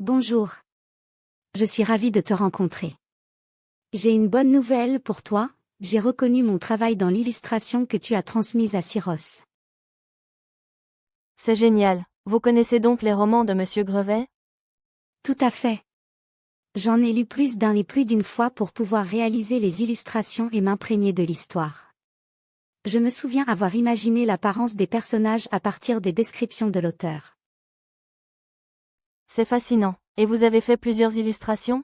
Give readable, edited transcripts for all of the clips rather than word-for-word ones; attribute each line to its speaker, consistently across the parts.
Speaker 1: Bonjour. Je suis ravie de te rencontrer. J'ai une bonne nouvelle pour toi, j'ai reconnu mon travail dans l'illustration que tu as transmise à Syros.
Speaker 2: C'est génial. Vous connaissez donc les romans de Monsieur Grevet?
Speaker 1: Tout à fait. J'en ai lu plus d'un et plus d'une fois pour pouvoir réaliser les illustrations et m'imprégner de l'histoire. Je me souviens avoir imaginé l'apparence des personnages à partir des descriptions de l'auteur.
Speaker 2: C'est fascinant. Et vous avez fait plusieurs illustrations?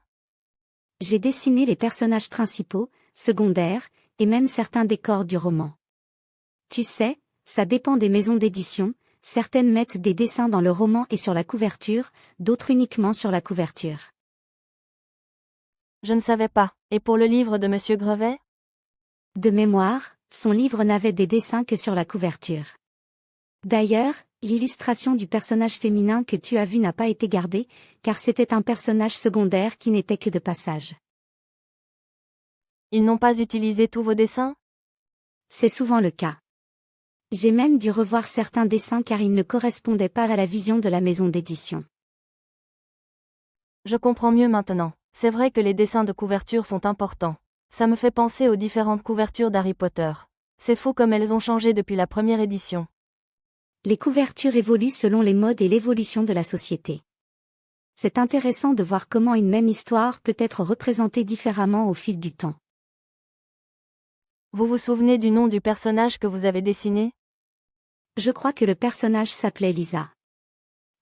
Speaker 1: J'ai dessiné les personnages principaux, secondaires, et même certains décors du roman. Tu sais, ça dépend des maisons d'édition, certaines mettent des dessins dans le roman et sur la couverture, d'autres uniquement sur la couverture.
Speaker 2: Je ne savais pas. Et pour le livre de Monsieur Grevet?
Speaker 1: De mémoire, son livre n'avait des dessins que sur la couverture. D'ailleurs, l'illustration du personnage féminin que tu as vu n'a pas été gardée, car c'était un personnage secondaire qui n'était que de passage.
Speaker 2: Ils n'ont pas utilisé tous vos dessins?
Speaker 1: C'est souvent le cas. J'ai même dû revoir certains dessins car ils ne correspondaient pas à la vision de la maison d'édition.
Speaker 2: Je comprends mieux maintenant. C'est vrai que les dessins de couverture sont importants. Ça me fait penser aux différentes couvertures d'Harry Potter. C'est fou comme elles ont changé depuis la première édition.
Speaker 1: Les couvertures évoluent selon les modes et l'évolution de la société. C'est intéressant de voir comment une même histoire peut être représentée différemment au fil du temps.
Speaker 2: Vous vous souvenez du nom du personnage que vous avez dessiné?
Speaker 1: Je crois que le personnage s'appelait Lisa.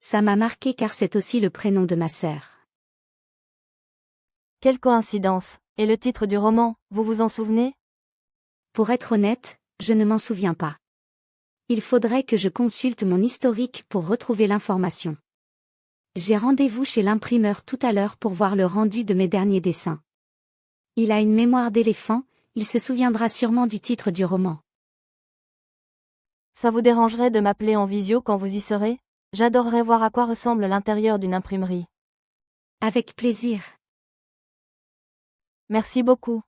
Speaker 1: Ça m'a marqué car c'est aussi le prénom de ma sœur.
Speaker 2: Quelle coïncidence. Et le titre du roman, vous vous en souvenez?
Speaker 1: Pour être honnête, je ne m'en souviens pas. Il faudrait que je consulte mon historique pour retrouver l'information. J'ai rendez-vous chez l'imprimeur tout à l'heure pour voir le rendu de mes derniers dessins. Il a une mémoire d'éléphant, il se souviendra sûrement du titre du roman.
Speaker 2: Ça vous dérangerait de m'appeler en visio quand vous y serez? J'adorerais voir à quoi ressemble l'intérieur d'une imprimerie.
Speaker 1: Avec plaisir.
Speaker 2: Merci beaucoup.